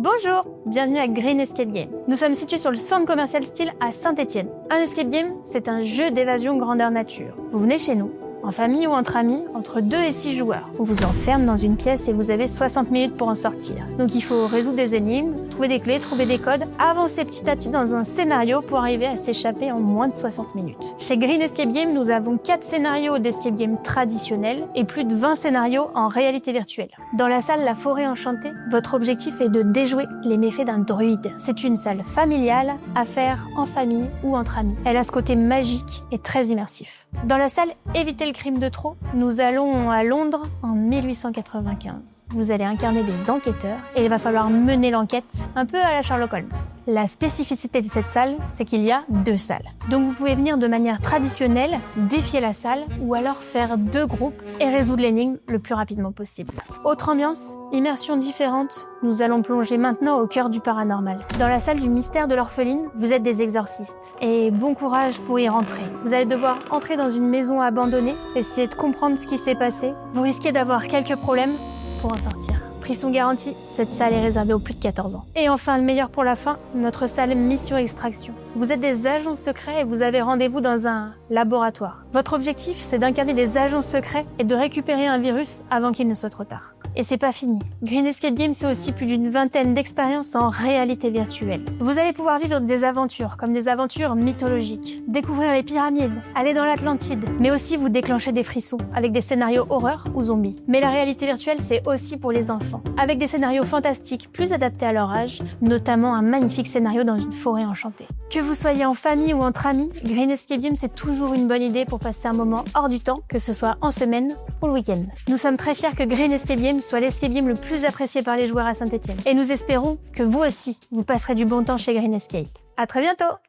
Bonjour, bienvenue à Green Escape Game. Nous sommes situés sur le centre commercial Style à Saint-Étienne. Un escape game, c'est un jeu d'évasion grandeur nature. Vous venez chez nous, en famille ou entre amis, entre 2 et 6 joueurs. On vous enferme dans une pièce et vous avez 60 minutes pour en sortir. Donc il faut résoudre des énigmes, trouver des clés, trouver des codes, avancer petit à petit dans un scénario pour arriver à s'échapper en moins de 60 minutes. Chez Green Escape Game, nous avons 4 scénarios d'escape game traditionnels et plus de 20 scénarios en réalité virtuelle. Dans la salle La Forêt Enchantée, votre objectif est de déjouer les méfaits d'un druide. C'est une salle familiale à faire en famille ou entre amis. Elle a ce côté magique et très immersif. Dans la salle Éviter le crime de trop, nous allons à Londres en 1895. Vous allez incarner des enquêteurs et il va falloir mener l'enquête un peu à la Sherlock Holmes. La spécificité de cette salle, c'est qu'il y a 2 salles. Donc vous pouvez venir de manière traditionnelle, défier la salle ou alors faire 2 groupes et résoudre l'énigme le plus rapidement possible. Autre ambiance, immersion différente, nous allons plonger maintenant au cœur du paranormal. Dans la salle du mystère de l'orpheline, vous êtes des exorcistes. Et bon courage pour y rentrer. Vous allez devoir entrer dans une maison abandonnée, essayer de comprendre ce qui s'est passé. Vous risquez d'avoir quelques problèmes pour en sortir. Prix sont garantis, cette salle est réservée aux plus de 14 ans. Et enfin, le meilleur pour la fin, notre salle Mission Extraction. Vous êtes des agents secrets et vous avez rendez-vous dans un laboratoire. Votre objectif, c'est d'incarner des agents secrets et de récupérer un virus avant qu'il ne soit trop tard. Et c'est pas fini. Green Escape Game, c'est aussi plus d'une vingtaine d'expériences en réalité virtuelle. Vous allez pouvoir vivre des aventures, comme des aventures mythologiques, découvrir les pyramides, aller dans l'Atlantide, mais aussi vous déclencher des frissons avec des scénarios horreur ou zombies. Mais la réalité virtuelle, c'est aussi pour les enfants, avec des scénarios fantastiques plus adaptés à leur âge, notamment un magnifique scénario dans une forêt enchantée. Que vous soyez en famille ou entre amis, Green Escape Game, c'est toujours une bonne idée pour passer un moment hors du temps, que ce soit en semaine ou le week-end. Nous sommes très fiers que Green Escape Game soit l'escape game le plus apprécié par les joueurs à Saint-Étienne. Et nous espérons que vous aussi, vous passerez du bon temps chez Green Escape. À très bientôt!